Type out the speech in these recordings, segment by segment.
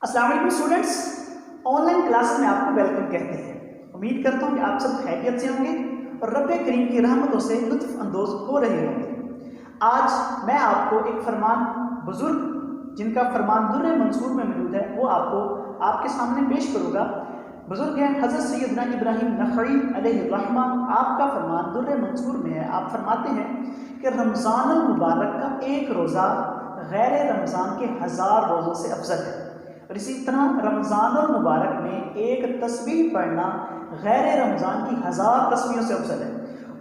अस्सलाम वालेकुम students, online class में आपको वेलकम कहते हैं। उम्मीद करता हूँ कि आप सब खैरियत से होंगे और रब करीम की रहमतों से लुत्फ अंदोज हो रहे होंगे। आज मैं आपको एक फरमान बुजुर्ग जिनका फरमान दुर्र मंसूर में मौजूद है वो आपको आपके सामने पेश करूँगा। बुजुर्ग हैं हज़रत सैयदना इब्राहिम नखई अलैहिर्रहमा। आपका फरमान दुर्र मंसूर में है। आप फरमाते हैं कि रमज़ान मुबारक का एक रोज़ा गैर रमज़ान के 1000 रोज़ों से अफजल है। और इसी तरह रमज़ान मुबारक में एक तस्बीह पढ़ना गैर रमज़ान की 1000 तस्बीहों से अफजल है।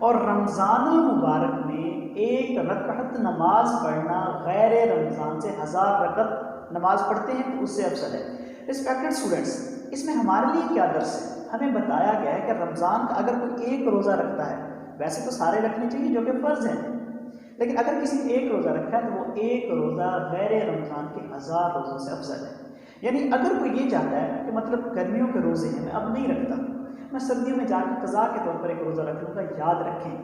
और रमज़ान मुबारक में एक रकअत नमाज पढ़ना गैर रमज़ान से 1000 रकअत नमाज पढ़ते हैं तो उससे अफजल है। रिस्पेक्टेड स्टूडेंट्स, इसमें हमारे लिए क्या दर्स है? हमें बताया गया है कि रमज़ान का अगर कोई एक रोज़ा रखता है, वैसे तो सारे रखने चाहिए जो कि फ़र्ज़ हैं, लेकिन अगर किसी ने एक रोज़ा रखा है तो वो एक रोज़ा गैर रमज़ान के 1000 रोज़ों से अफजल है। यानी अगर कोई ये चाहता है कि मतलब गर्मियों के रोज़े हैं मैं अब नहीं रखता, मैं सर्दियों में जाकर कज़ा के तौर पर एक रोज़ा रख लूँगा, याद रखें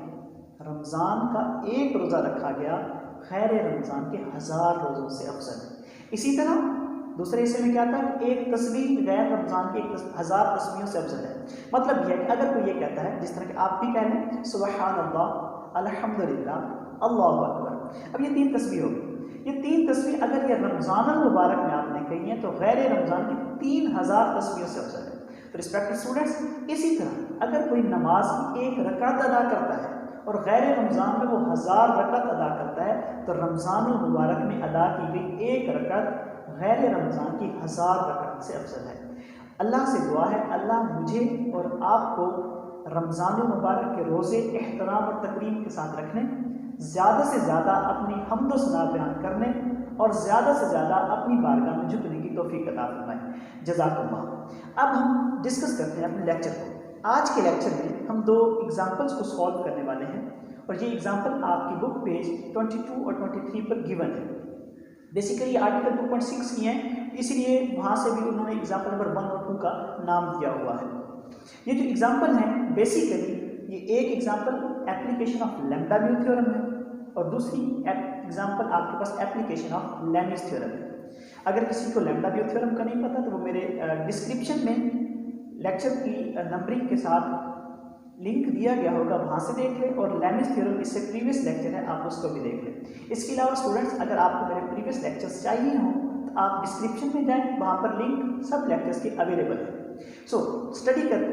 रमज़ान का एक रोज़ा रखा गया खैर रमज़ान के 1000 रोज़ों से अफजल है। इसी तरह दूसरे हिस्से में क्या था कि एक तस्बीह गैर रमज़ान के 1000 तस्बीहों से अफजल है। मतलब यह है कि अगर कोई ये कहता है, जिस तरह कि आप भी कह लें सुबहानल्लाह अल्हम्दुलिल्लाह अल्लाहु अकबर, अब ये 3 तस्बीह होगी। ये 3 तस्बीह अगर ये रमज़ान मुबारक में आपने कही है तो गैर रमज़ान की 3000 तस्बीहों से अफजल है। तो रिस्पेक्टेड स्टूडेंट्स, इसी तरह अगर कोई नमाज की एक रकात अदा करता है और गैर रमज़ान में वो 1000 रकात अदा करता है तो रमज़ान मुबारक में अदा की गई एक रकात गैर रमज़ान की 1000 रकात से अफजल है। अल्लाह से दुआ है अल्लाह मुझे और आपको रमज़ान मुबारक के रोज़े एहतराम और तकरीम के साथ रखने, ज़्यादा से ज़्यादा अपनी हम्द व सना बयान करने और ज़्यादा से ज़्यादा अपनी बारगाह में झुकने की तौफीक अता फरमाए। जज़ाकल्लाह। अब हम डिस्कस करते हैं अपने लेक्चर को। आज के लेक्चर में हम 2 एग्जाम्पल्स को सॉल्व करने वाले हैं और ये एग्जाम्पल आपकी बुक पेज 22 और 23 पर गिवन है। बेसिकली आर्टिकल 2.6 की हैं, इसलिए वहाँ से भी उन्होंने एग्जाम्पल नंबर 1 और 2 का नाम दिया हुआ है। ये जो एग्जाम्पल है बेसिकली ये एक example application of lambda mu theorem है और दूसरी एग्जाम्पल आपके पास एप्लीकेशन ऑफ लैमिस थ्योरम है। अगर किसी को लैम्ब्डा म्यू थ्योरम का नहीं पता तो वो मेरे डिस्क्रिप्शन में लेक्चर की नंबरिंग के साथ लिंक दिया गया होगा, वहाँ से देख लें। और लैमिस थ्योरम इससे प्रीवियस लेक्चर है, आप उसको भी देख लें। इसके अलावा स्टूडेंट्स अगर आपको मेरे प्रीवियस लेक्चर्स चाहिए हों तो आप डिस्क्रिप्शन में जाएँ, वहाँ पर लिंक सब लेक्चर्स के अवेलेबल है। सो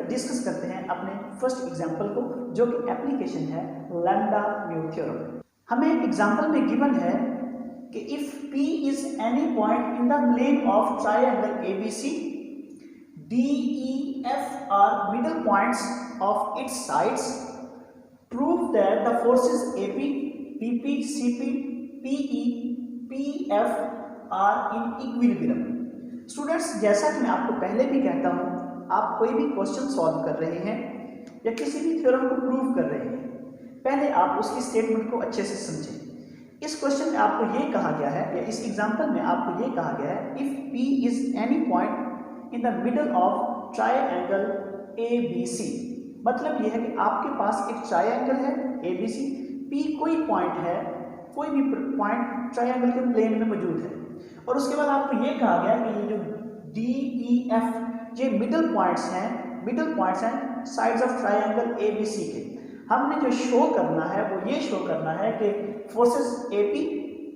डिस्कस करते हैं अपने फर्स्ट एग्जाम्पल को, जो कि एप्लीकेशन है लैम्ब्डा म्यू थ्योरम। हमें एग्जाम्पल में गिवन है कि if P is any point in the plane of triangle ABC, DEF are middle points of its sides, prove that the forces AP, PP, CP, PE, PF are in equilibrium। Students, जैसा कि मैं आपको पहले भी कहता हूँ, आप कोई भी क्वेश्चन सॉल्व कर रहे हैं या किसी भी थ्योरम को प्रूव कर रहे हैं, पहले आप उसकी स्टेटमेंट को अच्छे से समझें। इस क्वेश्चन में आपको ये कहा गया है या इस एग्जाम्पल में आपको ये कहा गया है if P is any point in the middle of triangle ABC। मतलब यह है कि आपके पास एक ट्रायंगल है ABC, P कोई पॉइंट है, कोई भी पॉइंट ट्रायंगल के प्लेन में मौजूद है और उसके बाद आपको ये कहा गया कि ये जो DEF ये मिडल पॉइंट्स हैं साइड्स ऑफ ट्रायंगल ABC के। हमने जो शो करना है वो ये शो करना है कि forces AP,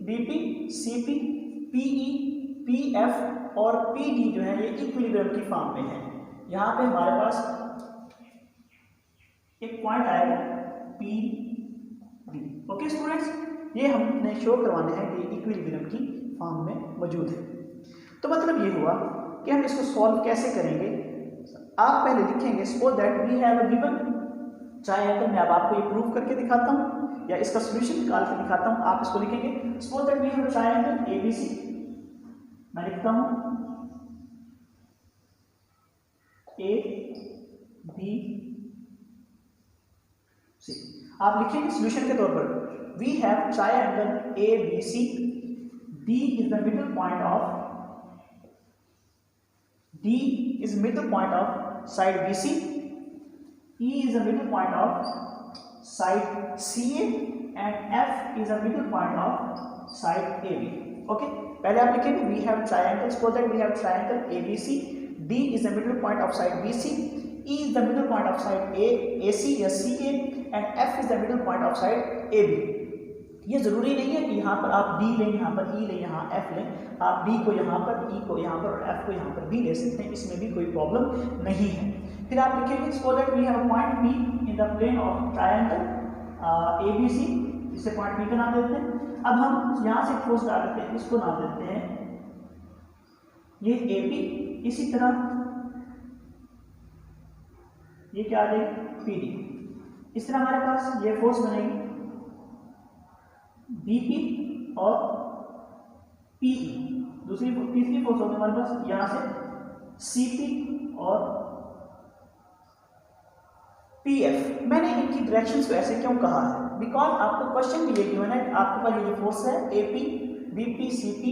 BP, CP, PE, PF और PD जो है ये इक्विलिब्रियम की फॉर्म में है। यहाँ पे हमारे पास एक पॉइंट आएगा PD। ओके स्टूडेंट्स, ये हमने शो करवाना है कि इक्विलिब्रियम की फॉर्म में मौजूद है। तो मतलब ये हुआ कि हम इसको सॉल्व कैसे करेंगे। आप पहले लिखेंगे suppose that we have a given triangle. मैं अब आपको ये प्रूव करके दिखाता हूँ या इसका सॉल्यूशन निकाल के दिखाता हूँ। आप इसको लिखेंगे suppose that we have a triangle ABC। मैं लिखता हूँ ABC। आप लिखेंगे सॉल्यूशन के तौर पर we have triangle ABC, D is the middle point of side BC, E is the middle point of side CA and F is the middle point of side AB। Okay, पहले आप लिखेंगे we have triangle, suppose that we have triangle ABC, D is the middle point of side BC, E is the middle point of side AC या CA and F is the middle point of side AB। ये जरूरी नहीं है कि यहाँ पर आप D लें, यहाँ पर E लें, यहाँ F लें, आप D को यहाँ पर, E को यहाँ पर और F को यहाँ पर भी ले सकते हैं, इसमें भी कोई प्रॉब्लम नहीं है। फिर आप लिखेंगे suppose that we have a point P in the plane of triangle ABC, इसे पॉइंट P का नाम देते हैं। अब हम यहाँ से फोर्स डालते हैं, इसको नाम देते हैं ये AP, इसी तरह ये क्या आ जाएगी PD। इस तरह हमारे पास ये फोर्स बनेगी BP और PE। तीसरी फोर्स होगी हमारे पास यहाँ से CP और PF। मैंने इनकी डायरेक्शंस को ऐसे क्यों कहा है, बिकॉज आपको क्वेश्चन भी ये गिवन है, आपके पास ये जो फोर्स है AP, BP, CP,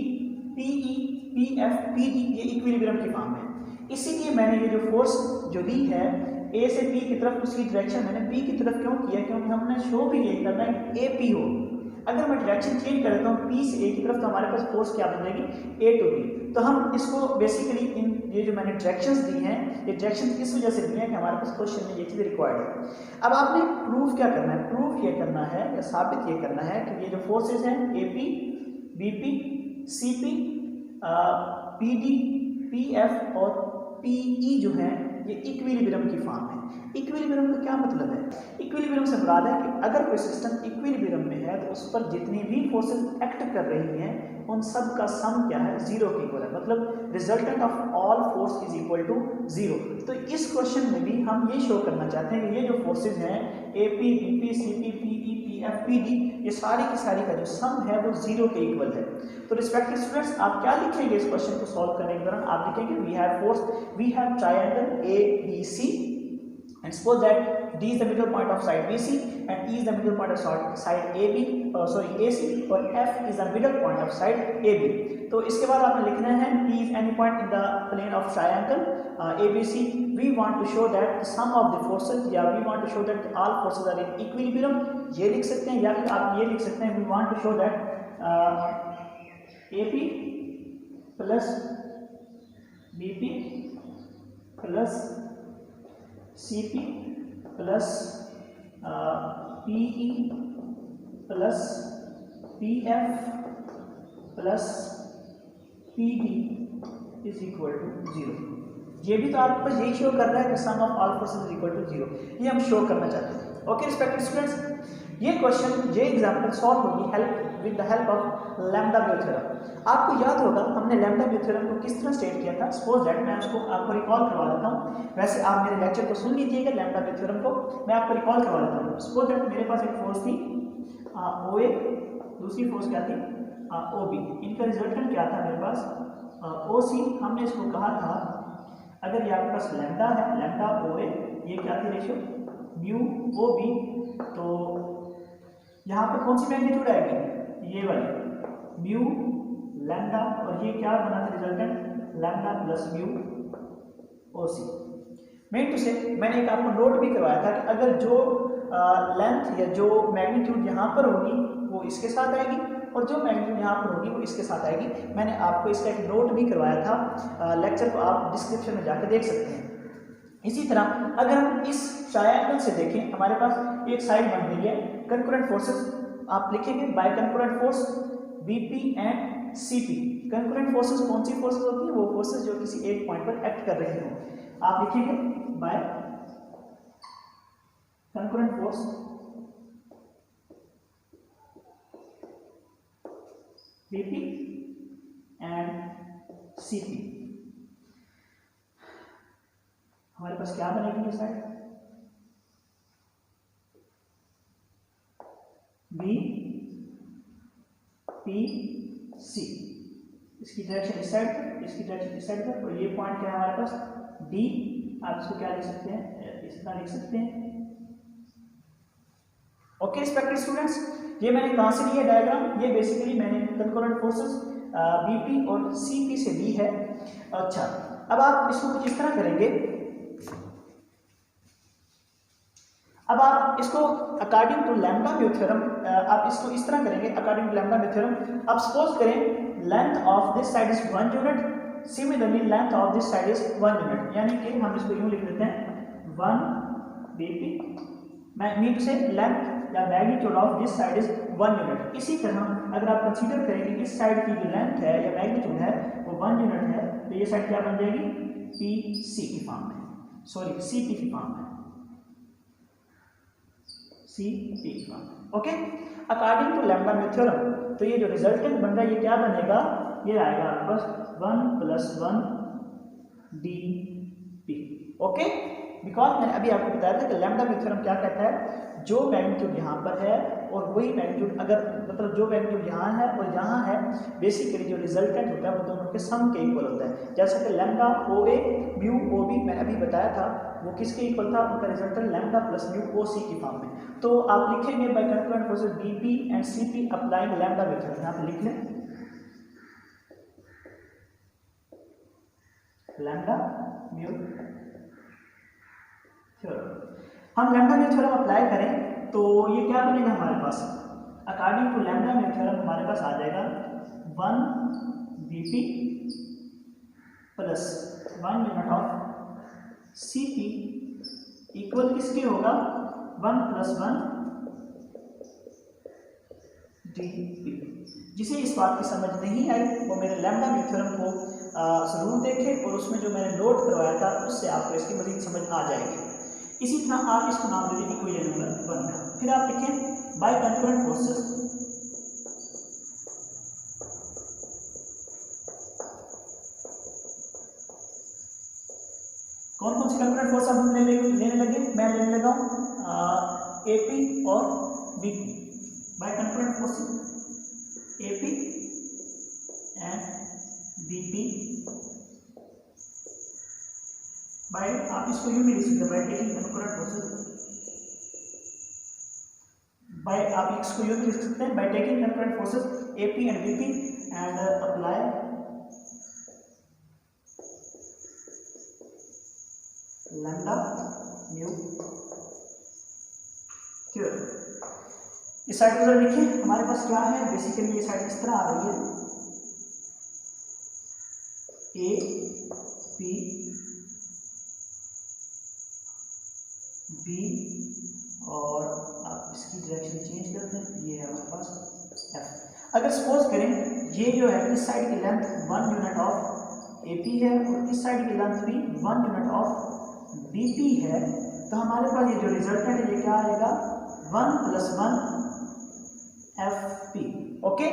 PE, PF, PD ये इक्विलिब्रियम की फॉर्म है, इसीलिए मैंने ये जो फोर्स जो दी है A से P की तरफ, उसकी डायरेक्शन मैंने P की तरफ क्यों किया, क्योंकि हमने शो भी ये करना है AP हो। अगर मैं डायरेक्शन चेंज कर देता हूँ P से A की तरफ तो हमारे पास फोर्स क्या बन जाएगी A to B। तो हम इसको बेसिकली इन ये जो मैंने डायरेक्शंस दी हैं, ये डायरेक्शंस इस वजह से दी हैं कि हमारे पास क्वेश्चन में ये चीज़ रिक्वायर्ड है। अब आपने प्रूफ क्या करना है, प्रूफ ये करना है या साबित ये करना है कि ये जो फोर्सेज हैं AP, BP, CP, PD, PF और PE जो हैं ये इक्विलिब्रियम की फॉर्म है। इक्विलिब्रियम का क्या मतलब है, इक्विलिब्रियम से मुराद है कि अगर कोई सिस्टम इक्विलिब्रियम में है तो उस पर जितनी भी फोर्सेस एक्ट कर रही हैं उन सब का सम क्या है, जीरो के इक्वल है, मतलब resultant of all force is equal to zero. तो इस क्वेश्चन में भी हम ये शो करना चाहते हैं कि ये जो फोर्सेज हैं AP, BP, CP, PE, PF, PD ये सारी की सारी का जो सम है वो जीरो के इक्वल है। तो रिस्पेक्टेड स्टूडेंट्स आप क्या लिखेंगे इस क्वेश्चन को सॉल्व करने के दौरान, आप लिखेंगे we have triangle ABC and suppose that D is the middle point of side BC and E is the middle point of side AC और F is the middle point of side AB। तो इसके बाद आपने लिखना है P is any point in the plane of triangle ABC। We want to show that the sum of the forces या we want to show that all forces are in equilibrium, ये लिख सकते हैं, या फिर आप ये लिख सकते हैं we want to show that AP plus BP plus CP plus PE plus PF plus PD is equal to 0। ये भी तो आपके पास यही शो कर रहा है कि sum of all forces is equal to 0, ये हम शो करना चाहते हैं। ओके रिस्पेक्टेड स्टूडेंट्स, ये क्वेश्चन ये एग्जांपल सॉल्व होगी with the help of lambda mu theorem. आपको याद होगा हमने लैम्डा व्यू थ्योरम को किस तरह स्टेट किया था, सपोज दैट मैं उसको आपको रिकॉल करवा देता हूँ। वैसे आप मेरे लेक्चर को सुन लीजिएगा, लैम्डा व्यू थ्योरम को मैं आपको रिकॉल करवा देता हूँ। सपोज दैट मेरे पास एक फोर्स थी OA, दूसरी फोर्स क्या थी OB, इनका रिजल्टेंट क्या था मेरे पास OC। हमने इसको कहा था अगर ये आपके पास लैम्डा है, लैम्डा OA, ये क्या थी रेशियो म्यू OB, तो यहाँ पर कौन सी मैग्नीट्यूड आएगी, ये वाली म्यू लैम्डा, और ये क्या बना था resultant lambda plus mu OC। Mean to say मैंने एक आपको नोट भी करवाया था कि अगर जो लेंथ या जो मैग्नीट्यूड यहाँ पर होगी वो इसके साथ आएगी और जो मैग्नीट्यूड यहाँ पर होगी वो इसके साथ आएगी। मैंने आपको इसका एक नोट भी करवाया था, लेक्चर को आप डिस्क्रिप्शन में जाकर देख सकते हैं। इसी तरह अगर हम इस ट्रायंगल से देखें, हमारे पास एक साइड बन रही है कंकरेंट फोर्सेस, आप लिखेंगे by concurrent force BP and CP। Concurrent forces कौन सी फोर्सेस होती है, वो फोर्सेस जो किसी एक पॉइंट पर एक्ट कर रही हो। आप लिखेंगे by concurrent force BP and CP। हमारे पास क्या बनेगी ये साइड BPC, इसकी डायरेक्शन इस साइड पर, इसकी डायरेक्शन इस साइड पर, और ये पॉइंट क्या है हमारे पास D। आप इसको क्या लिख सकते हैं, इस तरह लिख सकते हैं। ओके रिस्पेक्टेड स्टूडेंट्स, ये मैंने कहाँ से लिया डायग्राम, ये बेसिकली मैंने कंकरेंट फोर्सेस BP और CP से ली है। अच्छा, अब आप इसको कुछ इस तरह करेंगे, अब आप इसको according to lambda mu theorem आप इसको इस तरह करेंगे according to lambda mu theorem. अब सपोज करें length of this side is 1 unit, similarly length of this side is 1 unit, यानी कि हम इसको यूं लिख देते हैं 1 bp मीन से लेंथ या magnitude of this side is 1 unit. इसी तरह अगर आप कंसीडर करें कि इस साइड की जो लेंथ है या मैग्नीट्यूड है वो 1 यूनिट है, तो ये साइड क्या बन जाएगी, pc की फॉर्म में, सॉरी cp की फॉर्म में, cp की फॉर्म में। Okay, according to lambda mu theorem, तो ये जो रिजल्टेंट बन रहा है ये क्या बनेगा, ये आएगा आपके पास 1 + 1 dp। ओके, बिकॉज मैंने अभी आपको बताया था कि लैम्डा म्यू थ्योरम क्या कहता है, जो मैग्नीट्यूड यहाँ पर है और वही मैग्नीट्यूड अगर मतलब जो मैग्नीट्यूड यहाँ है और यहाँ है, बेसिकली जो रिजल्टेंट होता है वो दोनों के सम के इक्वल होता है। जैसे कि lambda O A mu O B मैंने अभी बताया था, वो किसके इक्वल था, उनका resultant lambda plus mu O C की फॉर्म में। तो आप लिखेंगे by concurrent forces BP and CP applying lambda mu theorem, यहाँ पे लिख लें लैम्डा म्यू थ्योरम। हम लैम्डा म्यू थ्योरम अप्लाई करें तो ये क्या बनेगा हमारे पास, according to lambda mu theorem हमारे पास आ जाएगा 1 bp plus 1 unit of cp equal किसके होगा 1 + 1 dp। जिसे इस बात की समझ नहीं आई वो मेरे लैम्डा म्यू थ्योरम को जरूर देखें और उसमें जो मैंने नोट करवाया था उससे आपको इसकी मज़ीद समझ आ जाएगी। इसी तरह आप इसको नाम दे दें इक्वेशन नंबर 1 का। फिर आप लिखें बाय कंकरेंट फोर्सेस कौन कौन सी कंकरेंट फोर्स हम लेने लगे, मैं लेने लगा हूँ एपी और BP. By concurrent forces AP and BP by, आप इसको यूं भी लिख सकते हैं by taking concurrent forces, by आप इसको यूं भी लिख सकते हैं by taking concurrent forces AP and BP and apply lambda mu theorem. इस साइड पर लिखिए हमारे पास क्या है, बेसिकली ये साइड इस तरह आ रही है ए पी बी और आप इसकी डायरेक्शन चेंज करते हैं, ये है हमारे पास एफ। अगर सपोज करें ये जो है इस साइड की लेंथ 1 यूनिट ऑफ एपी है और इस साइड की लेंथ भी 1 यूनिट ऑफ बीपी है, तो हमारे पास ये जो रिजल्टेंट है ये क्या आएगा 1 + 1 FP. Okay,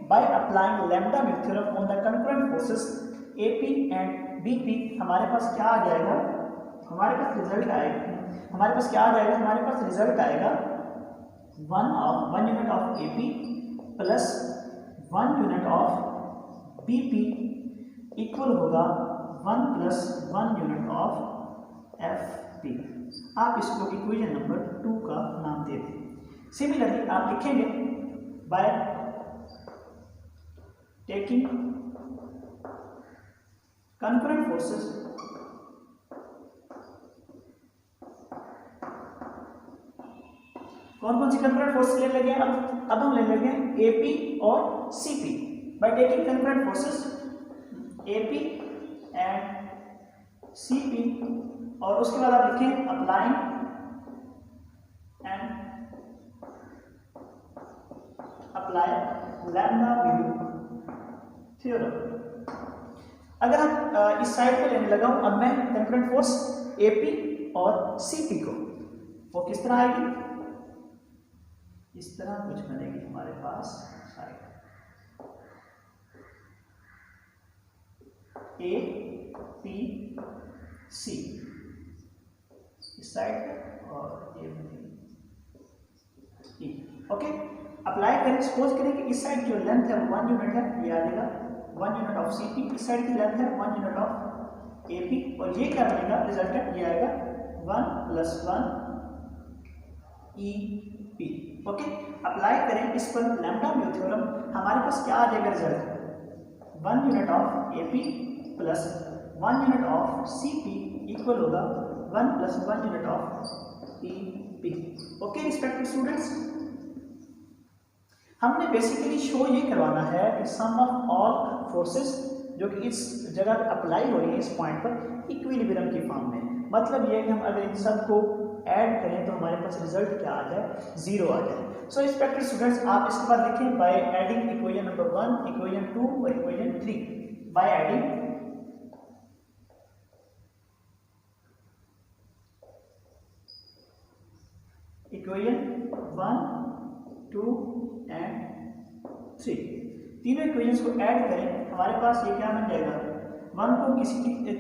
by applying lambda mu theorem on the concurrent forces AP and BP हमारे पास क्या आ जाएगा, हमारे पास रिजल्ट आएगा, हमारे पास क्या आ जाएगा, हमारे पास रिजल्ट आएगा 1 unit of AP plus 1 unit of BP equal होगा 1 + 1 यूनिट ऑफ एफपी। आप इसको इक्वेशन नंबर 2 का नाम दे दें। सिमिलरली आप लिखेंगे बाय टेकिंग कंकरेंट फोर्सेस कौन कौन सी कंकरेंट फोर्स ले लगे, अब हम ले लेंगे एपी और CP. Bye taking concurrent forces AP and CP और उसके बाद आप लिखें applying and apply lambda mu theorem. अगर हम इस साइड पे लेने लगा हूं, अब मैं कंकरेंट फोर्स एपी और सीपी को, वो किस तरह आएगी, इस तरह कुछ बनेगी हमारे पास साइड ए पी सी इस साइड और ए बी। ओके, अप्लाई करें, सपोज करें कि इस साइड जो लेंथ है 1 यूनिट है, ये आ जाएगा 1 यूनिट ऑफ सीपी, इस साइड की लेंथ है 1 यूनिट ऑफ एपी और ये क्या बनेगा, रिजल्टेंट ये आएगा 1 + 1 ईपी। ओके, अप्लाई करें इस पर लैम्डा म्यू थ्योरम, हमारे पास क्या आ जाएगा result 1 unit of AP plus 1 unit of CP equal होगा 1 + 1 unit of EP. Okay respected students, हमने बेसिकली शो ये करवाना है कि सम ऑफ ऑल फोर्सेस जो कि इस जगह अप्लाई हो रही है इस पॉइंट पर इक्विलिब्रियम की फॉर्म में। मतलब ये कि हम अगर इन सब को ऐड करें तो हमारे पास रिजल्ट क्या आ जाए, 0 आ जाए। सो रिस्पेक्टेड स्टूडेंट्स, आप इसके बाद लिखें by adding equation number 1, equation 2 और equation 3। By adding equation 1, 2 and 3, तीनों इक्वेशंस को ऐड करें, हमारे पास ये क्या बन जाएगा, 1 को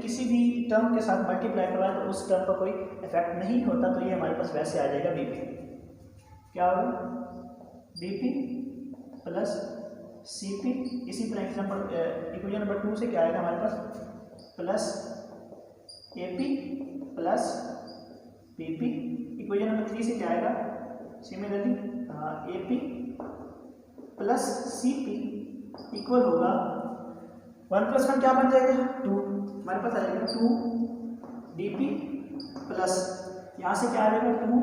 किसी भी टर्म के साथ मल्टीप्लाई करवाएं तो उस टर्म पर कोई इफेक्ट नहीं होता, तो ये हमारे पास वैसे आ जाएगा बीपी। क्या होगा, बीपी प्लस सीपी। इसी तरह एग्जाम्पल इक्वेशन नंबर 2 से क्या आएगा हमारे पास, plus AP plus PP. Equation number 3 से क्या आएगा, similarly AP plus CP equal होगा 1 + 1 क्या बन जाएगा, 2। हमारे पास आ जाएगा 2 डीपी प्लस यहाँ से क्या आ जाएगा 2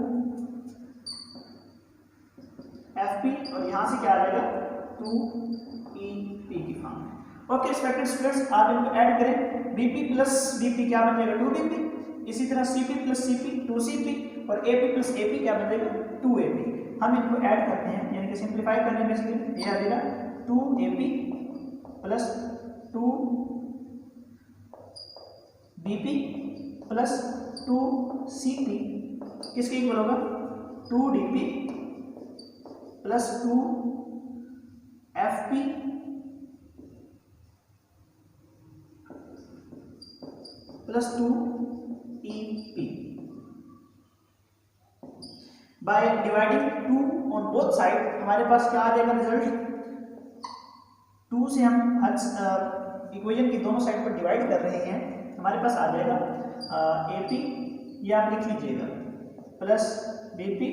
एफपी और यहाँ से क्या आ जाएगा 2 ईपी की फॉर्म। ओके रिस्पेक्टेड स्टूडेंट्स, आप इनको ऐड करें, बीपी प्लस बीपी क्या बन जाएगा 2 डीपी, इसी तरह सीपी प्लस सीपी 2 सीपी और एपी प्लस एपी क्या बन जाएगा 2 एपी। हम इनको ऐड करते हैं यानी कि सिंप्लीफाई करने में से ये आ जाएगा 2 AP plus 2 BP plus 2 CP किसके इक्वल होगा 2 DP plus 2 FP plus 2 EP. By dividing 2 on both side हमारे पास क्या आ जाएगा रिजल्ट, 2 से हम हर इक्वेशन की दोनों साइड पर डिवाइड कर रहे हैं, हमारे पास आ जाएगा एपी, ये आप लिख लीजिएगा, plus BP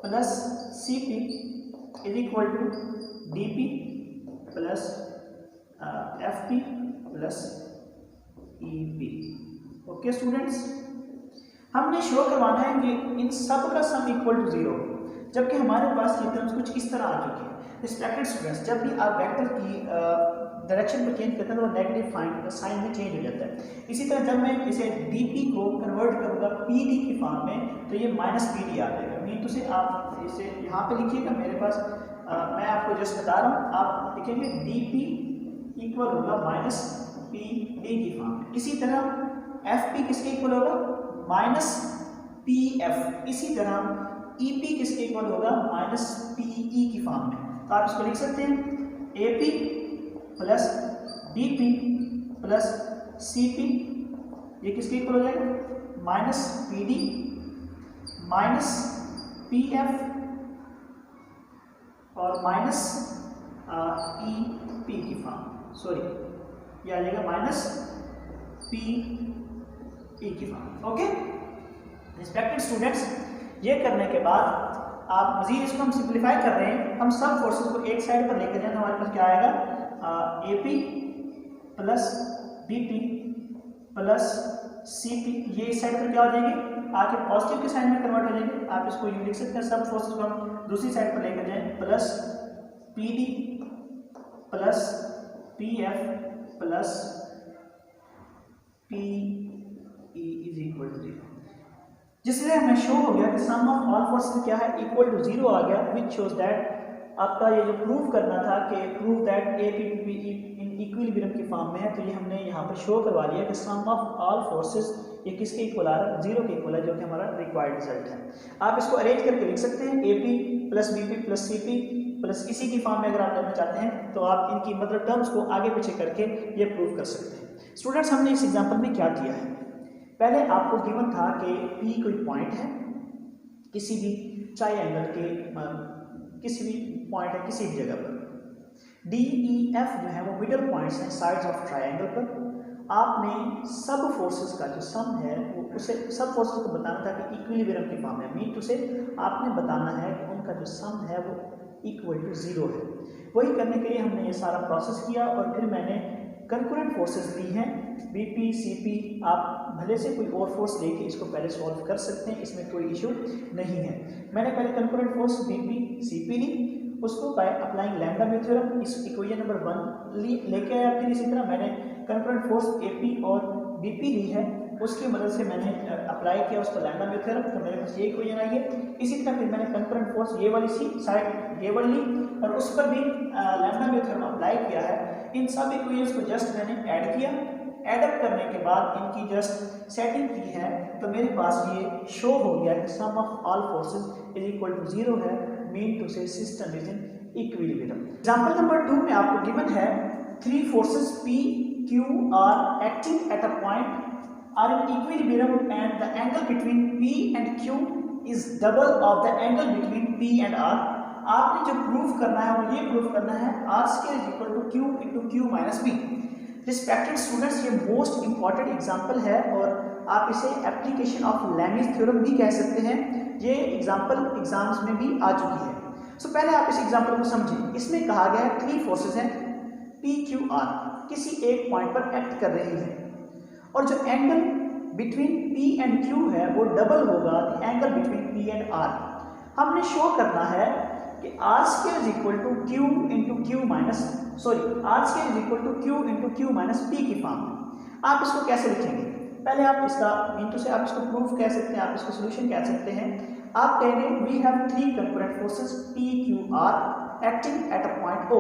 plus CP is equal to DP plus FP plus EP. Okay students, हमने शो करवाना है कि इन सब का सम इक्वल टू 0, जबकि हमारे पास ये टर्म्स कुछ इस तरह आ चुकी है। रिस्पेक्टेड स्टूडेंट्स, जब भी आप वेक्टर की डायरेक्शन को चेंज करते हैं तो वो नेगेटिव साइन में चेंज हो जाता है। इसी तरह जब मैं इसे dp को कन्वर्ट करूँगा pd की फॉर्म में तो ये -pd आ जाएगा। मीन तो से आप इसे यहाँ पे लिखिएगा, मेरे पास मैं आपको जस्ट बता रहा हूँ, आप लिखेंगे dp इक्वल होगा -pd की फॉर्म। इसी तरह fp किसके इक्वल होगा -pf। इसी तरह EP किसके इक्वल होगा -PE की फॉर्म में। तो आप इसको लिख सकते हैं AP plus DP plus CP, ये किसके इक्वल हो जाएगा -PD -PF और -EP की फॉर्म, सॉरी ये आ जाएगा -PE की फॉर्म। ओके रिस्पेक्टेड स्टूडेंट्स, ये करने के बाद आप मजीद इसको हम सिंप्लीफाई कर रहे हैं, हम सब फोर्सेस को एक साइड पर लेकर जाए तो हमारे पास क्या आएगा AP plus BP plus CP, ये इस साइड पर क्या हो जाएंगे आके पॉजिटिव के साइड में कन्वर्ट हो जाएंगे। आप इसको यूँ लिख सकते हैं, सब फोर्सेस को हम दूसरी साइड पर लेकर जाएं, plus PD plus PF plus PE is equal to 0, जिससे हमें शो हो गया कि सम ऑफ ऑल फोर्सेस क्या है इक्वल टू 0 आ गया, विच शोज दैट आपका ये जो प्रूव करना था कि prove that APPE in equilibrium की फॉर्म में है, तो ये हमने यहाँ पर शो करवा लिया कि सम ऑफ ऑल फोर्सेस ये किसके इक्वल आ रहा है 0 के इक्वल है, जो कि हमारा रिक्वायर्ड रिजल्ट है। आप इसको अरेंज करके लिख सकते हैं AP plus BP plus CP plus इसी की फॉर्म में अगर आप लेना चाहते हैं तो आप इनकी मतलब टर्म्स को आगे पीछे करके ये प्रूव कर सकते हैं। स्टूडेंट्स, हमने इस एग्जाम्पल में क्या किया है, पहले आपको गिवन था कि P कोई पॉइंट है किसी भी ट्रायंगल के किसी भी पॉइंट है किसी भी जगह पर, DEF जो है वो मिडल पॉइंट्स हैं साइड्स ऑफ ट्रायंगल पर। आपने सब फोर्सेस का जो सम है वो उसे सब फोर्सेस को बताना था कि इक्विलिब्रियम की फॉर्म में, मीन टू से आपने बताना है कि उनका जो सम है वो इक्वल टू 0 है। वही करने के लिए हमने ये सारा प्रोसेस किया और फिर मैंने कंकरेंट फोर्सेस ली हैं BP CP, आप भले से कोई और फोर्स लेके इसको पहले सॉल्व कर सकते हैं, इसमें कोई इशू नहीं है। मैंने पहले कंकरेंट फोर्स BP CP ली उसको by applying lambda mu theorem इस इक्वेशन नंबर 1 लेके आया। फिर इसी तरह मैंने कंकरेंट फोर्स AP और BP ली है, उसकी मदद से मैंने अप्लाई किया उसको लैम्डा म्यू थ्योरम, तो मेरे पास ये इक्वेशन आई है। इसी तरह फिर मैंने कंकरेंट फोर्स ये वाली सी साइड ये वाली ली और उस पर भी लैम्डा म्यू थ्योरम अप्लाई किया है। इन सब इक्वेशंस को जस्ट मैंने ऐड किया, एडअप करने के बाद इनकी जस्ट सेटिंग की है, तो मेरे पास ये शो हो गया कि sum of all forces is equal to 0 है, mean to say system is in equilibrium. Example number 2 में आपको गिवन है 3 forces P, Q are acting at a point are in equilibrium and the angle between P and Q is double of the angle between P and R। आपने जो prove करना है वो ये prove करना है R square is equal to Q into Q minus B। Respected students, ये most important example है और आप इसे एप्लीकेशन ऑफ लैमीज थ्योरम भी कह सकते हैं। ये एग्जाम्पल एग्जाम्स में भी आ चुकी है। सो पहले आप इस एग्जाम्पल को समझिए। इसमें कहा गया है 3 फोर्सेस हैं P, Q, R किसी एक पॉइंट पर एक्ट कर रही हैं और जो angle between P and Q है वो डबल होगा the angle between P and R। हमने शो करना है कि R square is equal to Q into Q minus R square is equal to Q into Q minus P की form में। आप इसको कैसे लिखेंगे? पहले आप इसका इंटू से आप इसको प्रूफ कह सकते हैं, आप इसको सोल्यूशन कह सकते हैं। आप कहेंगे we have 3 concurrent forces P, Q, R acting at a point O।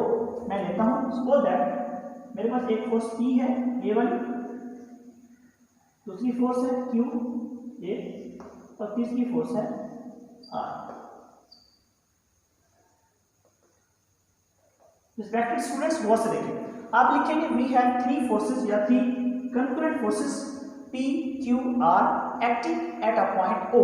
मैं लेता हूं सपोज दैट मेरे पास एक फोर्स P है ये वाली, दूसरी फोर्स है Q ये और तीसरी फोर्स है R। रिस्पेक्टेड स्टूडेंट्स गौर से देखें, आप लिखेंगे वी हैव 3 फोर्सेस या 3 concurrent forces P, Q, R acting at a point O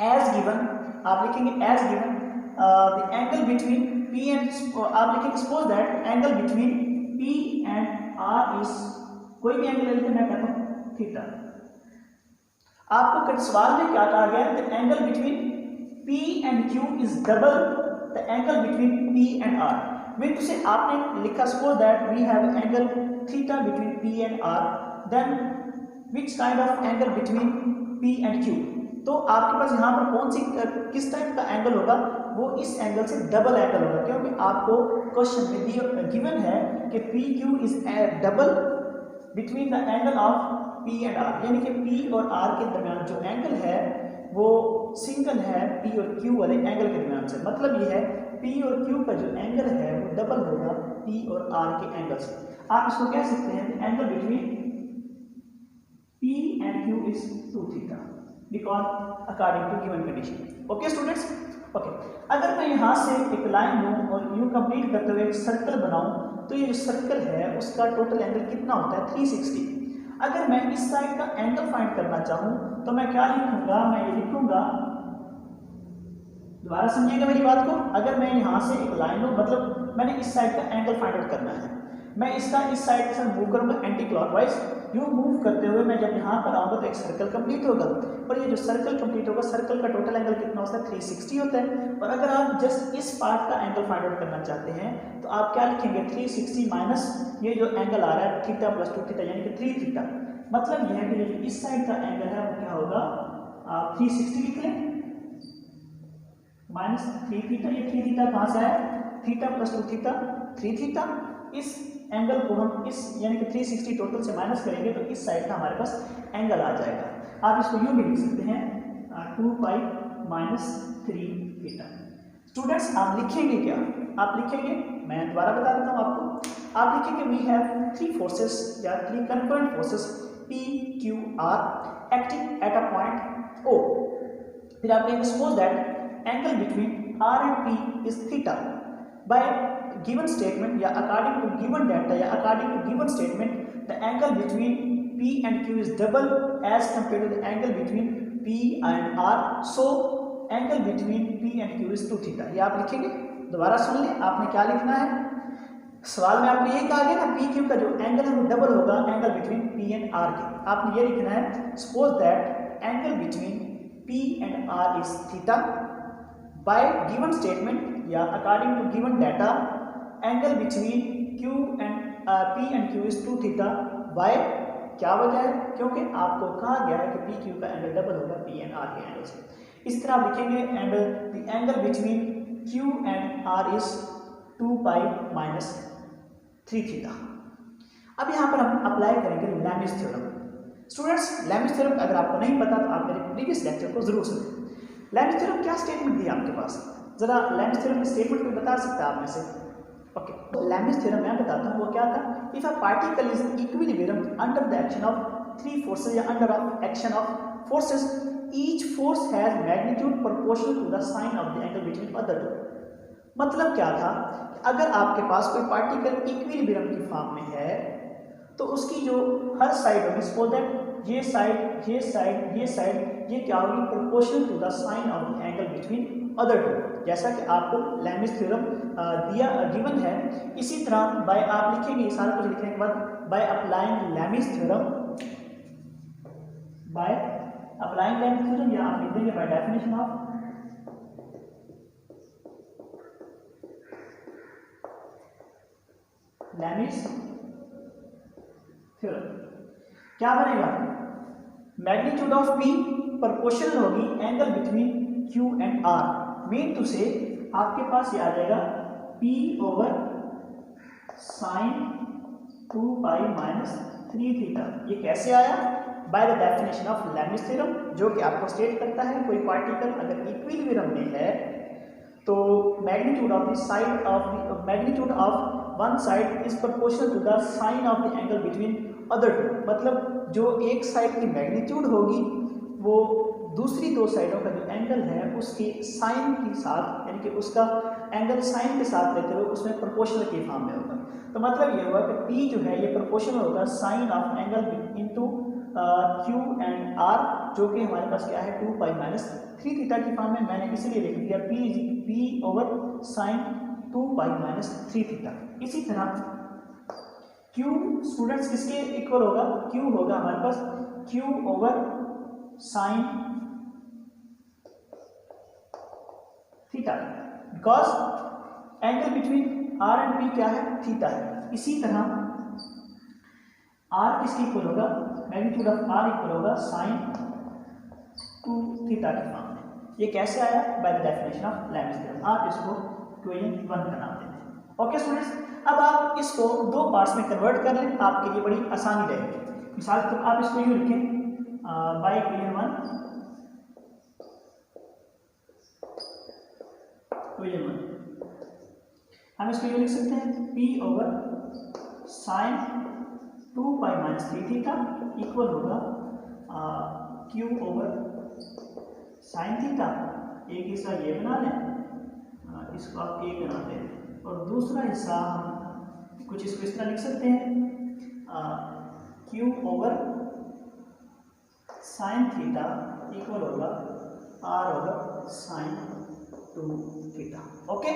as given. आप लिखेंगे as given the angle between P and आप लिखेंगे suppose that angle between P and R is कोई भी एंगल लेते मैं कहता हूं थीटा। आपको सवाल में क्या कहा गया? The angle between P and Q is double the angle between P and R। Mean to say आपने लिखा suppose that we have angle theta between P and R, then which kind of angle between P and Q। तो आपके पास यहाँ पर कौन सी किस type का angle होगा? वो इस एंगल से डबल एंगल होगा, क्योंकि आपको क्वेश्चन में गिवन है कि PQ is double between the angle of P and R, यानी कि P और R के दरमियान जो एंगल है वो सिंगल है P और Q वाले एंगल के दरमियान से। मतलब ये है P और Q का जो एंगल है वो डबल होगा P और R के एंगल से। आप इसको कह सकते हैं angle between P and Q is 2 theta because according to given condition. Okay students? Okay. अगर मैं यहाँ से एक लाइन लूँ और यूँ कंप्लीट करते हुए एक सर्कल बनाऊँ तो ये जो सर्कल है उसका टोटल एंगल कितना होता है? 360। अगर मैं इस साइड का एंगल फाइंड करना चाहूँ तो मैं क्या लिखूंगा? मैं ये लिखूंगा, दोबारा समझिएगा मेरी बात को। अगर मैं यहाँ से एक लाइन लूँ, मतलब मैंने इस साइड का एंगल फाइंड आउट करना है, मैं इसका इस साइड के साथ मूव करूंगा एंटी क्लॉकवाइज। यूं मूव करते हुए मैं जब यहाँ पर आऊँगा तो एक सर्कल कंप्लीट होगा, और ये जो सर्कल कंप्लीट होगा सर्कल का टोटल एंगल कितना होता है? 360 होता है। और अगर आप जस्ट इस पार्ट का एंगल फाइंड आउट करना चाहते हैं तो आप क्या लिखेंगे? 360 माइनस ये जो एंगल आ रहा है थीटा प्लस 2 थीटा यानी कि 3 थीटा। मतलब यह है कि जो इस साइड का एंगल है वो क्या होगा? आप 360 लिख लें माइनस 3 थीटा। ये 3 थीटा कहाँ से आया? Theta plus 2 theta 3 theta. इस एंगल को हम इस यानी कि 360 टोटल से माइनस करेंगे तो इस साइड का हमारे पास एंगल आ जाएगा। आप इसको यूं भी लिख सकते हैं 2 पाई माइनस 3 थीटा। स्टूडेंट्स आप लिखेंगे क्या? आप लिखेंगे, मैं दोबारा बता देता हूँ आपको। आप लिखेंगे वी हैव 3 फोर्सेस या 3 concurrent forces P, Q, R acting at a point O। फिर आप लिखेंगे suppose that angle between R and P is theta by given statement या according to given data या according to given statement the angle between P and Q is double as compared to the angle between P and R, so angle between P and Q is 2 theta। ये आप लिखेंगे, दोबारा सुन लें आपने क्या लिखना है। सवाल में आपको ये कहा गया ना P Q का जो एंगल है वो डबल होगा angle between P and R के। आपने ये लिखना है suppose that angle between P and R is theta by given statement या according to given data angle between Q and P and Q is 2 theta. By क्या वजह है? क्योंकि आपको कहा गया है कि P Q का एंगल डबल होगा P एंड R के एंगल से। इस तरह आप लिखेंगे and the angle between Q and R is 2 pi minus 3 theta. अब यहाँ पर हम अप्लाई करेंगे Lami's theorem. Students, Lami's theorem अगर आपको नहीं पता तो आप मेरे प्रीवियस लेक्चर को जरूर सुनें। लैमिस थ्योरम क्या स्टेटमेंट दी आपके पास, जरा लैमिस थ्योरम की स्टेटमेंट कोई बता सकता है आप में से? ओके, तो लैमिस थ्योरम मैं बताता हूँ वो क्या था। If a particle is equilibrium under the action of three forces या under of action of forces, each force has magnitude proportional to the sine of the angle between other two. मतलब क्या था, अगर आपके पास कोई पार्टिकल इक्विलिब्रियम की form में है तो उसकी जो हर साइड होगी, सपोज दैट ये साइड ये साइड ये साइड, ये क्या होगी, proportional to the sine of the angle between other two. जैसा कि आपको लैमिस थ्योरम दिया गिवन है, इसी तरह बाय आप लिखेंगे, सारा कुछ लिखने के बाद by applying Lami's theorem, by applying Lami's theorem, या आप लिख देंगे by definition of Lami's theorem. क्या बनेगा, मैग्नीट्यूड ऑफ P प्रोपोर्शनल होगी angle between Q and R। Mean to say आपके पास ये आ जाएगा P over sine 2 pi minus 3 theta. ये कैसे आया, by the definition of Lami's theorem, जो कि आपको स्टेट करता है कोई पार्टिकल अगर इक्विलिब्रियम में है तो magnitude of the side of magnitude of one side is proportional to the sine of the angle between other two. मतलब जो एक साइड की मैग्नीट्यूड होगी वो दूसरी दो साइडों का जो एंगल है उसके साइन के साथ, यानी कि उसका एंगल साइन के साथ लेते हुए उसमें प्रोपोर्शनल के फॉर्म में होगा। तो मतलब ये हुआ कि P जो है ये प्रोपोर्शनल होगा sine of angle into Q and R, जो कि हमारे पास क्या है 2 पाई माइनस 3 थीटा की फॉर्म में। मैंने इसीलिए लिख दिया P over sine 2 pi minus 3 theta. इसी तरह Q स्टूडेंट्स किसके इक्वल होगा, Q होगा हमारे पास Q over sine theta, because angle between R and P क्या है, थीटा है। इसी तरह R किसके इक्वल होगा, मैग्नीट्यूड ऑफ R इक्वल होगा साइन 2 थीटा के फॉर्म में। ये कैसे आया, by the definition of Lami's theorem. आप इसको इक्वेशन 1 का नाम देते हैं। ओके स्टूडेंट्स, अब आप इसको दो पार्ट्स में कन्वर्ट कर लें, आपके लिए बड़ी आसानी रहेगी। मिसाल के तौर आप इसको यूँ लिखें बाय इक्वेशन 1, इक्वेशन 1 हम इसको यूँ लिख सकते हैं P over sine 2 pi minus 3 theta equal होगा Q ओवर साइन थीटा। एक हिस्सा ये बना लें, इसको आप A बना दें, और दूसरा हिस्सा हम कुछ इसको इस तरह लिख सकते हैं Q over sine theta equal होगा R over sine 2 theta. Okay,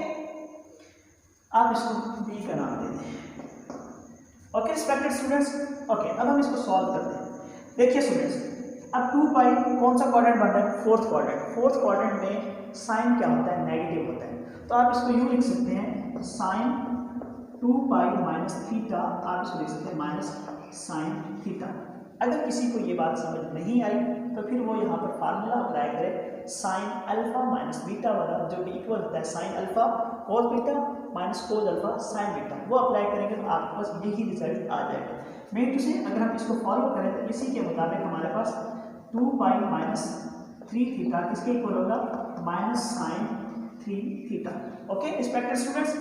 आप इसको B का नाम दे दें। ओके रिस्पेक्टेड स्टूडेंट्स, ओके अब हम इसको सॉल्व करते हैं। देखिए स्टूडेंट्स, अब 2 पाई कौन सा क्वाड्रेंट बन रहा है, फोर्थ क्वाड्रेंट। फोर्थ क्वाड्रेंट में साइन क्या होता है, नेगेटिव होता है। तो आप इसको यूँ लिख सकते हैं साइन 2 पाई माइनस थीटा, आप इसको लिख सकते हैं माइनस साइन थीटा। अगर किसी को ये बात समझ नहीं आई तो फिर वो यहाँ पर फार्मूला अप्लाई करे साइन अल्फा माइनस बीटा वाला, जो कि इक्वल होता है sine alpha cos beta minus cos alpha sign beta. वो अप्लाई करेंगे तो आपके पास यही रिजल्ट आ जाएगा। मेन टू से अगर हम इसको फॉलो करें तो इसी के मुताबिक हमारे पास 2 पाई माइनस 3 थीटा किसके इक्वल होगा, minus sine 3 theta. Okay respected students,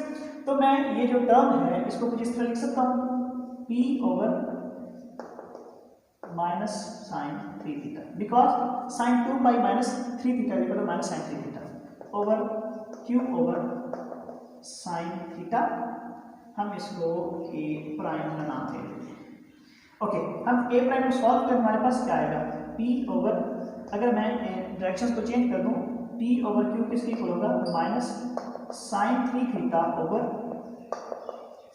तो मैं ये जो टर्म है इसको कुछ इस तरह लिख सकता हूँ P over minus sine 3 theta, because sine 2 pi minus 3 theta equal to minus sine 3 theta over Q over sine theta. हम इसको A प्राइम का नाम दे देते हैं। ओके, हम A प्राइम को सॉल्व करें, हमारे पास क्या आएगा P ओवर, अगर मैं डायरेक्शंस को चेंज कर दूं, P ओवर Q किसके इक्वल होगा, minus sine 3 theta over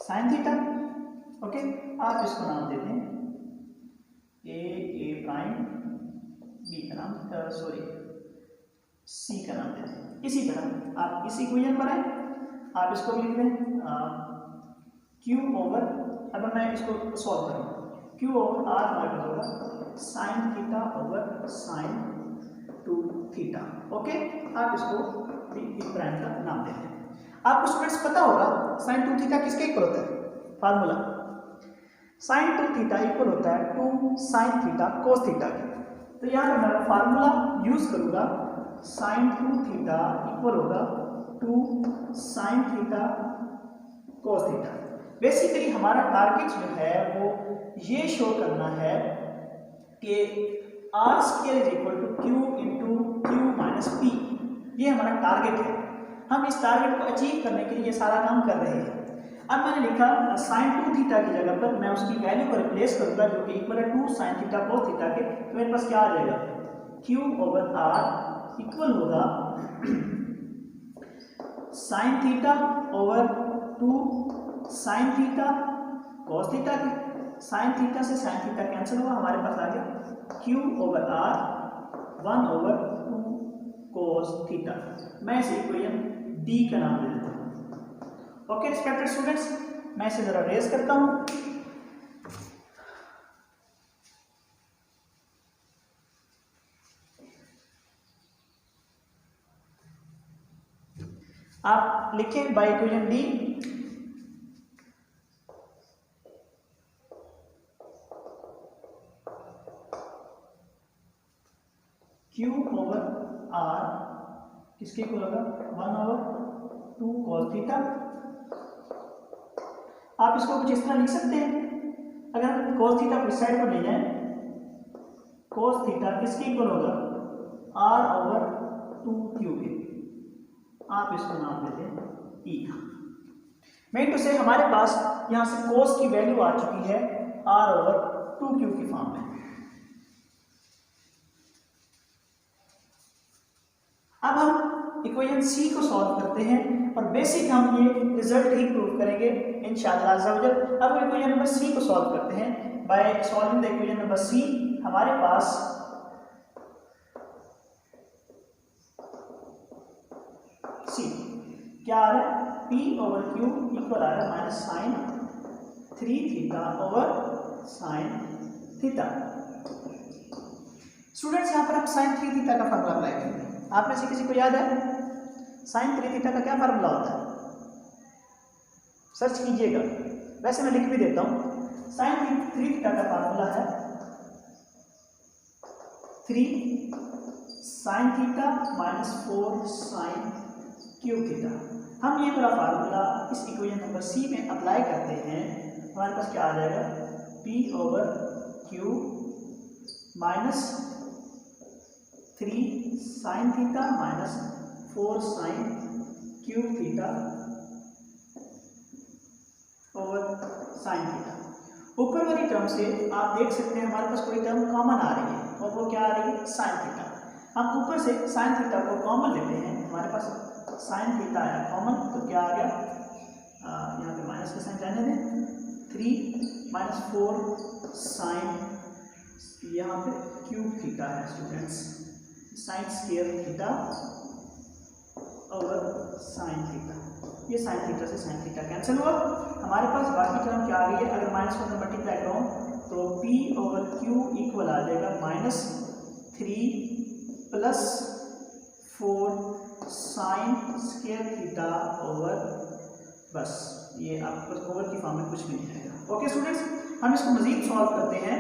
sine theta. Okay, आप इसको नाम देते हैं A प्राइम, B का नाम C का नाम देते हैं। इसी तरह आप इस इक्वेशन पर आए, आप इसको भी लिख दें Q ओवर, अब मैं इसको सॉल्व करूँ, Q ओवर R हमारे पास होगा sine theta over sine 2 theta. Okay, आप इसको पी प्राइम का नाम देते हैं। आपको स्टूडेंट्स पता होगा साइन 2 थीटा किसके इक्वल होता है? फार्मूला साइन 2 थीटा इक्वल होता है 2 साइन थीटा कोस थीटा के। तो यहाँ पे मैं फार्मूला यूज करूंगा, साइन 2 थीटा इक्वल होगा 2 sine theta cos theta. Basically हमारा टारगेट जो है वो ये शो करना है कि R square is equal to Q into Q minus P, ये हमारा टारगेट है। हम इस टारगेट को अचीव करने के लिए ये सारा काम कर रहे हैं। अब मैंने लिखा साइन 2 थीटा की जगह पर मैं उसकी वैल्यू को रिप्लेस करूंगा जो कि इक्वल है 2 साइन थीटा कोस थीटा के। तो मेरे पास क्या आ जाएगा, क्यू ओवर आर इक्वल होगा sine theta over 2 sine theta cos theta के। साइन थीटा से साइन थीटा कैंसिल हुआ, हमारे पास आ गया Q over R 1 over 2 cos theta. मैं इसे इक्वेशन डी का नाम दे देता हूँ। ओके रिस्पेक्टेड स्टूडेंट्स, मैं इसे जरा रेज करता हूँ। आप लिखें by equation D Q over R किसके इक्वल होगा 1 ओवर 2 कॉस थीटा। आप इसको कुछ इस तरह लिख सकते हैं, अगर हम कॉस थीटा को इस साइड पर ले जाएं, कॉस थीटा किसके इक्वल होगा आर ओवर 2 क्यू के। आप इसको नाम देते हैं ई। मेन टू से हमारे पास यहां से कॉस की वैल्यू आ चुकी है आर ओवर 2 क्यू की फॉर्म में। अब हम इक्वेशन सी को सॉल्व करते हैं और बेसिक हम ये रिजल्ट ही प्रूव करेंगे इंशाअल्लाह अज़्ज़ा वजल। अब इक्वेशन नंबर सी को सॉल्व करते हैं। By solving the equation number C हमारे पास सी क्या आ रहा है, पी ओवर क्यू इक्वल आ रहा है minus sine 3 theta over sine theta. Students यहाँ पर हम साइन 3 थीटा का फॉर्मूला अप्लाई करेंगे। आप में से किसी को याद है साइन 3 थीटा का क्या फार्मूला होता है? सर्च कीजिएगा, वैसे मैं लिख भी देता हूं। साइन 3 थीटा का फार्मूला है 3 sine theta minus 4 sine cube theta. हम ये पूरा फार्मूला इस इक्वेशन नंबर सी में अप्लाई करते हैं, हमारे पास क्या आ जाएगा P over Q minus 3 sine theta minus 4 sine cube theta over sine theta. ऊपर वाली टर्म से आप देख सकते हैं हमारे पास कोई टर्म कॉमन आ रही है और वो क्या आ रही है साइन थीटा। हम ऊपर से साइन थीटा को कॉमन लेते हैं, हमारे पास साइन थीटा आया कॉमन, तो क्या आ गया यहाँ पे माइनस का साइन रहने दें, 3 माइनस 4 साइन, यहाँ पे क्यूब थीटा है students, sine square theta over sine theta. ये साइन थीटा से साइन थीटा कैंसिल हुआ, हमारे पास बाकी टर्म क्या आ गई है, अगर माइनस को मल्टीप्लाई करो तो p ओवर q इक्वल आ जाएगा minus 3 plus 4 sine square theta over, बस ये आपको ओवर की फॉर्म में कुछ भी नहीं आएगा। ओके स्टूडेंट्स, हम इसको मजीद सॉल्व करते हैं।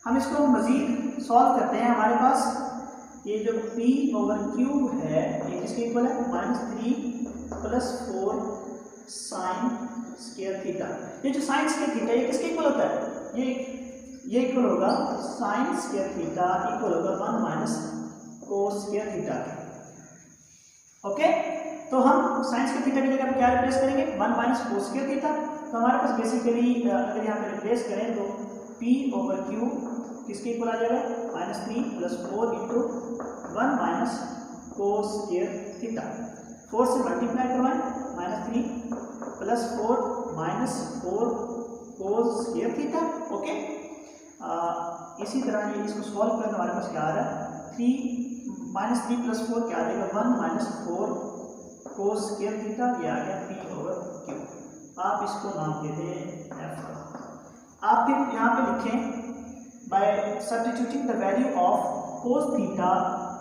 हम इसको मजीद सॉल्व करते हैं, हमारे पास ये जो p ओवर क्यूब है ये किसके इक्वल है minus 3 plus 4 sine square theta. ये जो साइन स्क्वायर थीटा ये किसके इक्वल होता है, ये इक्वल होगा साइन स्क्वायर थीटा इक्वल होगा 1 minus cos square theta. Okay, तो हम साइन स्क्वायर थीटा की जगह पे क्या रिप्लेस करेंगे 1 माइनस कोस स्क्वायर थीटा। तो हमारे पास बेसिकली अगर यहाँ पे रिप्लेस करें तो p ओवर क्यू किसके इक्वल आ जाएगा minus 3 plus 4 into 1 minus cos square theta. 4 से मल्टीप्लाई करवाएं, minus 3 plus 4 minus 4 cos square theta. Okay, इसी तरह ये इसको सॉल्व करने हमारे पास क्या आ रहा है 3 माइनस 3 प्लस 4 क्या आ जाएगा 1 माइनस 4 कोस स्क्वायर थीटा, ये आ गया p ओवर क्यू। आप इसको नाम दे दें f। आप फिर यहाँ पे लिखें by substituting the value of cos theta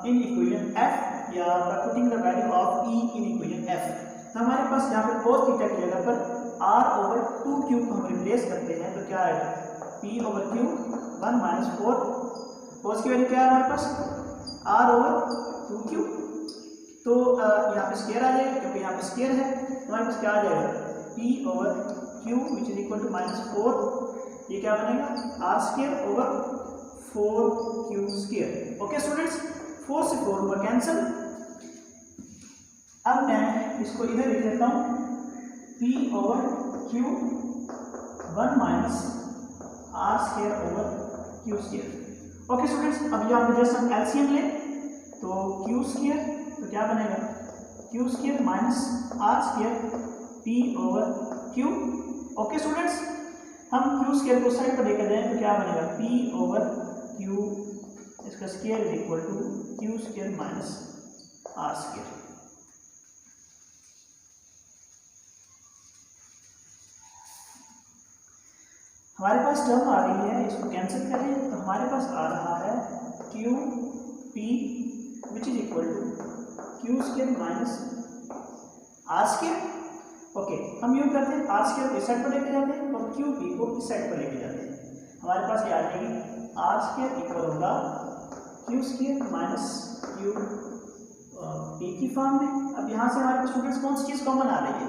in equation f या by putting the value of e in equation f। तो हमारे पास यहाँ पे cos theta की जगह पर r over 2q को हम रिप्लेस करते हैं तो क्या आएगा p over q 1 minus 4 cos की वैल्यू क्या है हमारे पास r over 2q। तो यहाँ पे स्क्वायर आ जाएगा क्योंकि यहाँ पे स्क्वायर है तो हमारे पास क्या आ जाएगा p over q which is equal to -4। ये क्या बनेगा r square over 4q square. Okay students 4 से 4 हुआ कैंसिल। अब मैं इसको इधर लिख लेता हूँ p over q 1 minus r square over q square. Okay students अब यहाँ पे जैसे हम एलसीएम लें तो q स्क्वायर तो क्या बनेगा q square minus r square p over q। Okay students हम q स्क्वायर को साइड पर लेकर जाएं तो क्या बनेगा p ओवर q इसका square is equal to q square minus r square. हमारे पास टर्म आ रही है इसको कैंसिल करें तो हमारे पास आ रहा है q p which is equal to q square minus r square. Okay हम यूज करते हैं r स्क्वायर को इस साइड पर लेके जाते हैं और q p को इस साइड पर लेके जाते हैं। हमारे पास ये आ जाएगी r स्क्वायर इक्वल होगा q square minus q p की फॉर्म में। अब यहाँ से हमारे पास स्टूडेंट्स कौन सी चीज़ कॉमन आ रही है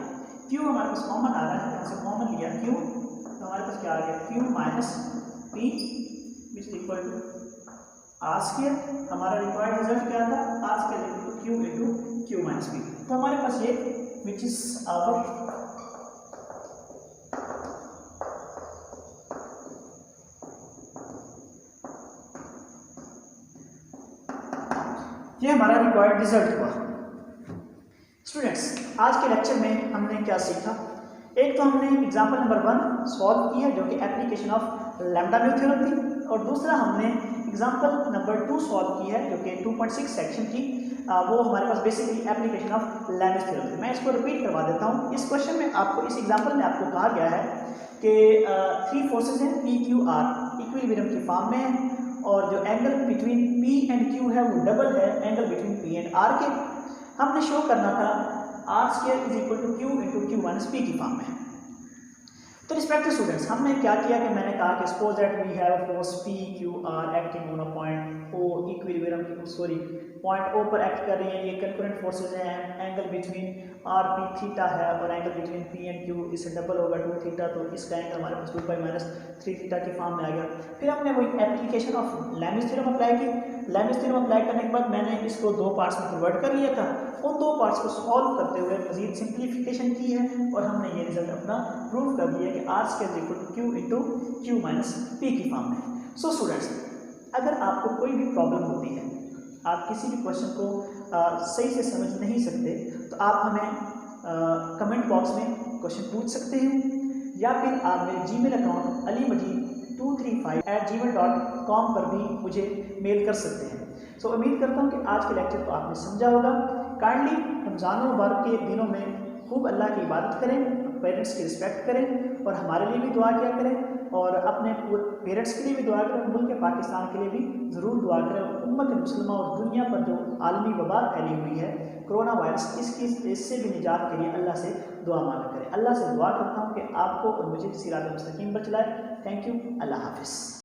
q हमारे पास कॉमन आ रहा है यहाँ से कॉमन लिया q तो हमारे पास क्या आ गया q minus p which is equal to r square. हमारा रिक्वायर्ड रिजल्ट क्या था r square equal to q into q minus p। तो हमारे पास ये विच इज आवर ये हमारा रिक्वायर्ड रिजल्ट हुआ। स्टूडेंट्स आज के लेक्चर में हमने क्या सीखा एक तो हमने एग्जांपल नंबर 1 सॉल्व किया जो कि application of lambda mu theorem थी और दूसरा हमने एग्जांपल नंबर 2 सॉल्व की है जो कि 2.6 सेक्शन की वो हमारे पास basically application of lambda theorem थी। मैं इसको रिपीट करवा देता हूँ। इस क्वेश्चन में आपको इस एग्जांपल में आपको कहा गया है कि 3 फोर्सेज हैं पी क्यू आर इक्विलिब्रियम की फॉर्म में है और जो angle between P and Q है वो डबल है angle between P and R के। हमने शो करना था R square is equal to Q into Q minus P की फॉर्म में। तो रिस्पेक्टेड स्टूडेंट्स हमने क्या किया कि मैंने कहा कि suppose that we have force P Q R acting on a point O equilibrium point O पर एक्ट कर रही है। ये कंकरेंट फोर्सेज हैं angle between R P theta है और angle between P and Q इससे डबल होगा 2 थीटा तो इसका एंगल हमारे पास 2 पाई माइनस 3 थीटा की फॉर्म में आ गया। फिर हमने वही application of Lami's theorem apply की। लैमिस थ्योरम अप्लाई करने के बाद मैंने इसको 2 पार्ट्स में कन्वर्ट कर लिया था। उन 2 पार्ट्स को सॉल्व करते हुए मजीद सिंप्लीफिकेशन की है और हमने ये रिजल्ट अपना प्रूव कर दिया कि R square equal to Q into Q minus P की फॉर्म में। सो स्टूडेंट्स अगर आपको कोई भी प्रॉब्लम होती है आप किसी भी क्वेश्चन को सही से समझ नहीं सकते तो आप हमें कमेंट बॉक्स में क्वेश्चन पूछ सकते हैं या फिर आप मेरे जीमेल अकाउंट alimajid235@gmail.com पर भी मुझे मेल कर सकते हैं। सो उम्मीद करता हूँ कि आज के लेक्चर को आपने समझा होगा। काइंडली रमज़ान मुबारक के दिनों में खूब अल्लाह की इबादत करें, पेरेंट्स की रिस्पेक्ट करें और हमारे लिए भी दुआ किया करें और अपने पेरेंट्स के लिए भी दुआ करें, मुल्क पाकिस्तान के लिए भी ज़रूर दुआ करें। उम्मत मुस्लिमा और दुनिया पर जो आलमी वबा फैली हुई है कोरोना वायरस इससे भी निजात के लिए अल्लाह से दुआ मांगा करें। अल्लाह से दुआ करता हूँ कि आपको और मुझे सिरात मुस्तकीम पर चलाए। Thank you. अल्लाह हाफिज़।